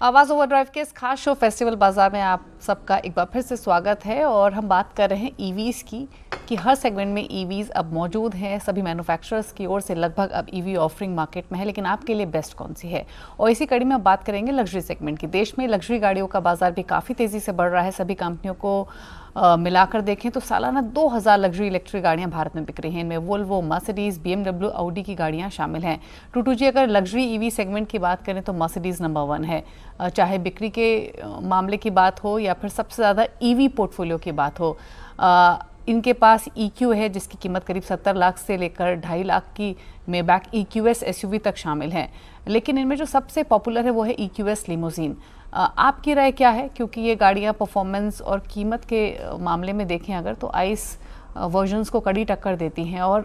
आवाज़ ओवरड्राइव के इस खास शो फेस्टिवल बाजार में आप सबका एक बार फिर से स्वागत है और हम बात कर रहे हैं ईवीज़ की कि हर सेगमेंट में ईवीज़ अब मौजूद हैं। सभी मैन्युफैक्चरर्स की ओर से लगभग अब ईवी ऑफरिंग मार्केट में है, लेकिन आपके लिए बेस्ट कौन सी है। और इसी कड़ी में अब बात करेंगे लग्जरी सेगमेंट की। देश में लग्जरी गाड़ियों का बाजार भी काफ़ी तेज़ी से बढ़ रहा है। सभी कंपनियों को मिलाकर देखें तो सालाना 2000 लग्जरी इलेक्ट्रिक गाड़ियां भारत में बिक रही हैं। इनमें वोल्वो, मर्सिडीज, BMW, ऑडी की गाड़ियां शामिल हैं। टूटू जी, अगर लग्जरी ईवी सेगमेंट की बात करें तो मर्सिडीज नंबर 1 है, चाहे बिक्री के मामले की बात हो या फिर सबसे ज़्यादा ईवी पोर्टफोलियो की बात हो। इनके पास EQ है जिसकी कीमत करीब 70 लाख से लेकर 2.5 लाख की मेबैक EQS SUV तक शामिल है। लेकिन इनमें जो सबसे पॉपुलर है वो है EQS लिमोजीन। आपकी राय क्या है, क्योंकि ये गाड़ियाँ परफॉर्मेंस और कीमत के मामले में देखें अगर तो आइस वर्जन्स को कड़ी टक्कर देती हैं और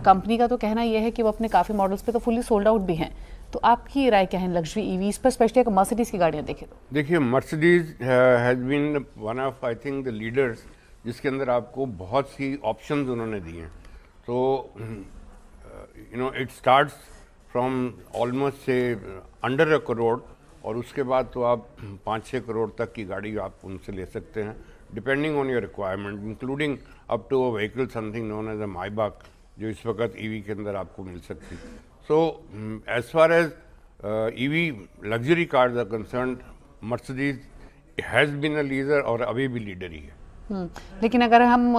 कंपनी का तो कहना यह है कि वो अपने काफ़ी मॉडल्स पे तो फुली सोल्ड आउट भी हैं। तो आपकी राय क्या है लग्जरी ईवीज पर, स्पेशली अगर मर्सिडीज की गाड़ियाँ देखें तो? देखिए, Mercedes has been one of I think the leaders जिसके अंदर आपको बहुत सी ऑप्शंस उन्होंने दिए हैं। तो इट स्टार्ट्स फ्रॉम ऑलमोस्ट से अंडर 1 करोड़ और उसके बाद तो आप 5-6 करोड़ तक की गाड़ी आप उनसे ले सकते हैं, depending on your requirement, including up to a vehicle something known as a Maybach, जो इस वक्त ईवी के अंदर आपको मिल सकती है। So as far as EV luxury cars are concern, Mercedes has been a leader और अभी भी लीडर ही है। लेकिन अगर हम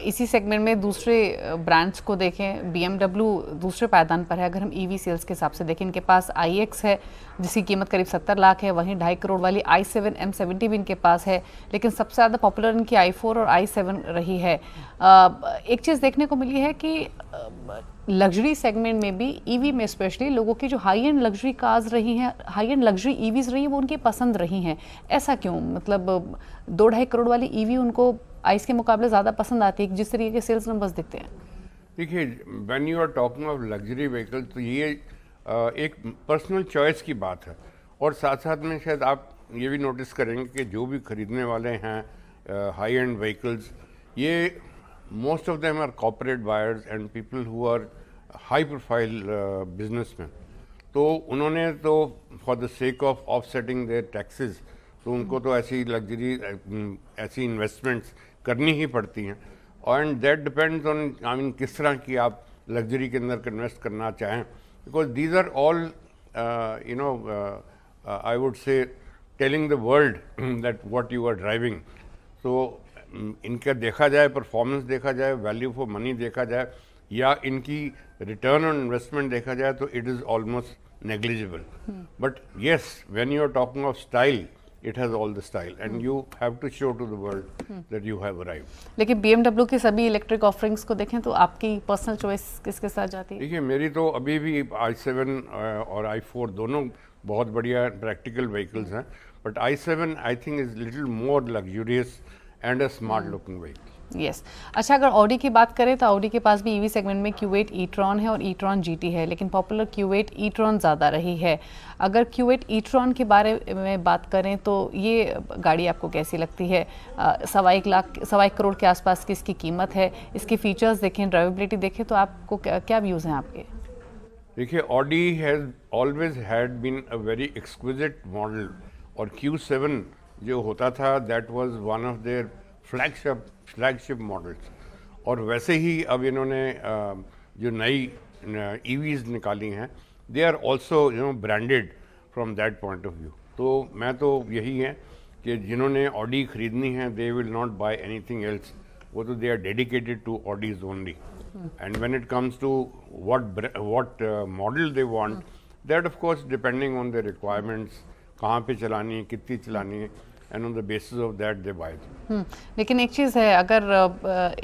इसी सेगमेंट में दूसरे ब्रांड्स को देखें, BMW दूसरे पायदान पर है। अगर हम EV सेल्स के हिसाब से देखें, इनके पास iX है जिसकी कीमत करीब 70 लाख है, वहीं 2.5 करोड़ वाली i7 M70 भी इनके पास है। लेकिन सबसे ज़्यादा पॉपुलर इनकी i4 और i7 रही है। एक चीज़ देखने को मिली है कि लग्जरी सेगमेंट में भी EV में स्पेशली लोगों की जो हाई एंड लग्जरी कार्स रही हैं, हाई एंड लग्जरी EVs रही हैं, वो उनकी पसंद रही हैं। ऐसा क्यों? मतलब 2-2.5 करोड़ वाली EV उनको आइस के मुकाबले ज़्यादा पसंद आती है, जिस तरीके के सेल्स नंबर्स दिखते हैं। देखिए, when you are talking of luxury vehicle तो ये एक पर्सनल चॉइस की बात है। और साथ साथ में शायद आप ये भी नोटिस करेंगे कि जो भी खरीदने वाले हैं हाई एंड व्हीकल्स, ये most of them are corporate buyers and people who are high profile businessman. तो उन्होंने तो for the sake of offsetting their taxes, तो उनको तो ऐसी लग्जरी ऐसी इन्वेस्टमेंट्स करनी ही पड़ती हैं। And that depends on I mean किस तरह की आप लग्जरी के अंदर इन्वेस्ट करना चाहें, because these are all I would say telling the world that what you are driving. तो इनका देखा जाए, परफॉर्मेंस देखा जाए, वैल्यू फॉर मनी देखा जाए, या इनकी रिटर्न ऑन इन्वेस्टमेंट देखा जाए तो it is almost negligible. But yes, when you are talking of style, it has all the style and you have to show to the world that you have arrived. लेकिन BMW की सभी electric offerings को देखें तो आपकी personal choice किसके साथ जाती है? देखिए, मेरी तो अभी भी i7 और i4 दोनों बहुत बढ़िया प्रैक्टिकल व्हीकल्स हैं, but i7 I think is little more luxurious and a smart looking vehicle. Yes. अच्छा, अगर ऑडी की बात करें तो ऑडी के पास भी EV सेगमेंट में Q8 e-tron है और e-tron GT है, लेकिन पॉपुलर Q8 e-tron ज़्यादा रही है। अगर Q8 e-tron के बारे में बात करें तो ये गाड़ी आपको कैसी लगती है? 1.25 करोड़ के आसपास की इसकी कीमत है। इसके फीचर्स देखें, ड्राइवेबिलिटी देखें तो आपको क्या व्यूज़ हैं आपके? देखिए, Audi has always had been a very exquisite model, और Q7 जो होता था that was one of their flagship models. और वैसे ही अब इन्होंने जो नई EVs निकाली हैं, they are also branded from that point of view. तो मैं तो यही है कि जिन्होंने ऑडी खरीदनी है, they will not buy anything else. वो तो they are dedicated to Audis only. And when it comes to what model they want, that of course depending on their requirements, कहाँ पे चलानी है, कितनी चलानी है, and on the basis of that they buy them. लेकिन एक चीज़ है, अगर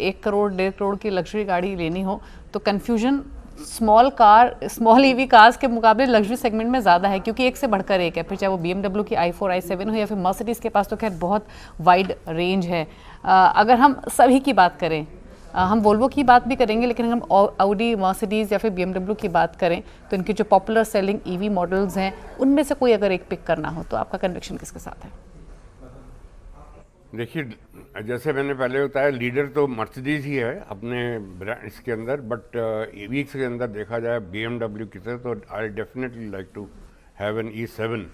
1 करोड़ 1.5 करोड़ की लग्जरी गाड़ी लेनी हो तो कन्फ्यूजन स्मॉल EV कार्स के मुकाबले लग्जरी सेगमेंट में ज़्यादा है, क्योंकि एक से बढ़कर एक है। फिर चाहे वो BMW की i4 i7 हो या फिर मर्सिडीज़ के पास तो खैर बहुत वाइड रेंज है। अगर हम सभी की बात करें, हम वोल्वो की बात भी करेंगे, लेकिन अगर हम ऑडी, मर्सिडीज़ या फिर BMW की बात करें तो इनके जो पॉपुलर सेलिंग EV मॉडल्स हैं उनमें से कोई अगर एक पिक करना हो तो आपका कन्विक्शन किसके साथ है? देखिए, जैसे मैंने पहले बताया, लीडर तो मर्सिडीज ही है अपने इसके अंदर, बट EVs के अंदर देखा जाए BMW की तरह, तो I definitely like to have an E7,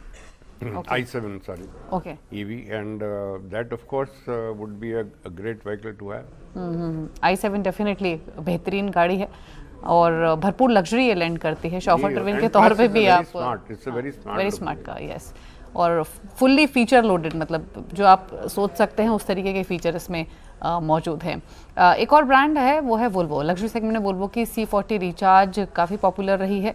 i7, sorry, okay EV, and that of course would be a great vehicle to have. i7 definitely बेहतरीन गाड़ी है और भरपूर लग्जरी ये लैंड करती है शॉफर Yeah, टर्बिन and के तौर plus पे it's a भी very आप smart. It's a very smart very looking smart car, yes, और फुल्ली फीचर लोडेड, मतलब जो आप सोच सकते हैं उस तरीके के फीचर इसमें मौजूद हैं। एक और ब्रांड है वो है वोल्वो। लग्जरी सेगमेंट में वोल्वो की C40 रिचार्ज काफ़ी पॉपुलर रही है।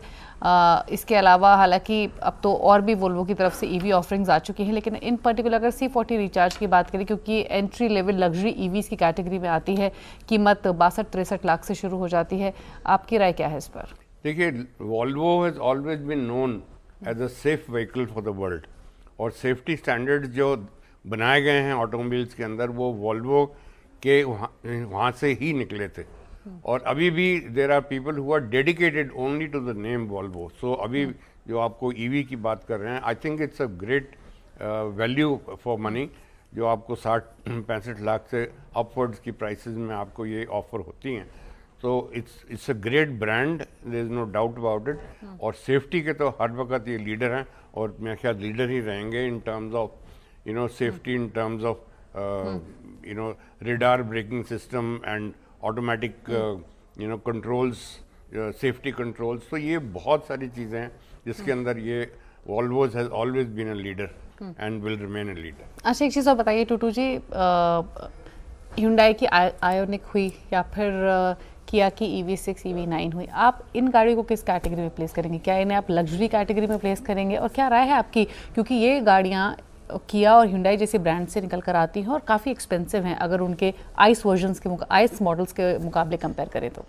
इसके अलावा हालांकि अब तो और भी वोल्वो की तरफ से ईवी ऑफरिंग्स आ चुकी हैं, लेकिन इन पर्टिकुलर अगर C40 रिचार्ज की बात करें, क्योंकि एंट्री लेवल लग्जरी ईवीज़ की कैटेगरी में आती है, कीमत 62-63 लाख से शुरू हो जाती है। आपकी राय क्या है इस पर? देखिए, Volvo has always been known as a safe vehicle for the world, और सेफ्टी स्टैंडर्ड्स जो बनाए गए हैं ऑटोमोबाइल्स के अंदर वो वॉल्वो के वहाँ से ही निकले थे। और अभी भी there are people who are dedicated only to the name Volvo. So अभी जो आपको ईवी की बात कर रहे हैं, I think it's a great value for money, जो आपको 60-65 लाख से अपवर्ड्स की प्राइसेस में आपको ये ऑफर होती हैं। तो it's a great brand, there is no doubt about it. और सेफ्टी के तो हर वक्त ये लीडर हैं, और मेरे ख्याल लीडर ही रहेंगे in terms of safety, in terms of radar braking system and automatic controls, safety controls। तो ये बहुत सारी चीज़ें हैं जिसके अंदर ये Volvo has always been a leader and will remain a leader। अच्छा, एक चीज़ और बताइए टूटू जी, Hyundai की आयोनिक हुई या फिर किया की EV6 EV9 हुई, आप इन गाड़ियों को किस कैटेगरी में प्लेस करेंगे? क्या इन्हें आप लग्जरी कैटेगरी में प्लेस करेंगे, और क्या राय है आपकी, क्योंकि ये गाड़ियाँ किया और Hyundai जैसे ब्रांड से निकल कर आती हैं और काफ़ी एक्सपेंसिव हैं अगर उनके आइस वर्जन्स के आइस मॉडल्स के मुकाबले कंपेयर करें तो?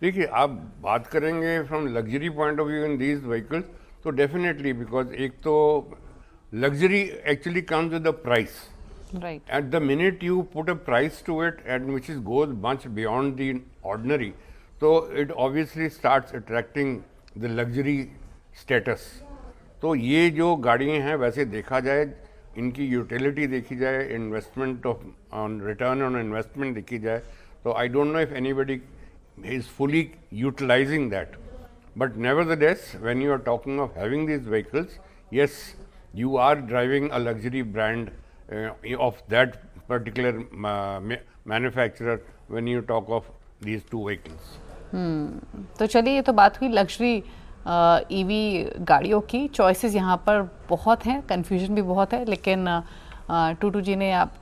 देखिए, आप बात करेंगे from luxury point of view in these vehicles, तो डेफिनेटली, बिकॉज एक तो luxury actually comes with the price. Right. At the minute you put a price to it, and which goes much beyond the ordinary, so it obviously starts attracting the luxury status। तो ये जो गाड़ियाँ हैं, वैसे देखा जाए, इनकी utility देखी जाए, investment on return on investment देखी जाए, तो I don't know if anybody is fully utilising that. But nevertheless, when you are talking of having these vehicles, yes, you are driving a luxury brand of that particular manufacturer when you talk of these two vehicles। तो चलिए, ये तो बात हुई luxury EV गाड़ियों की। Choices यहाँ पर बहुत हैं, कन्फ्यूजन भी बहुत है, लेकिन टूटू जी ने आप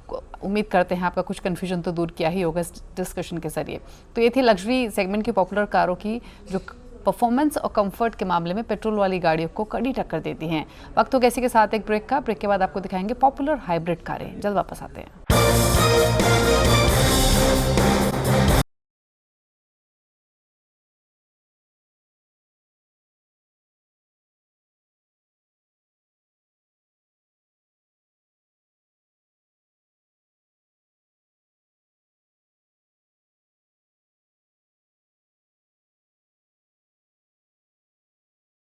उम्मीद करते हैं आपका कुछ कन्फ्यूजन तो दूर किया ही होगा इस डिस्कशन के जरिए। तो ये थी लग्जरी सेगमेंट की पॉपुलर कारों की जो परफॉर्मेंस और कंफर्ट के मामले में पेट्रोल वाली गाड़ियों को कड़ी टक्कर देती हैं। वक्त हो गैसी के साथ एक ब्रेक का। ब्रेक के बाद आपको दिखाएंगे पॉपुलर हाइब्रिड कारें। जल्द वापस आते हैं।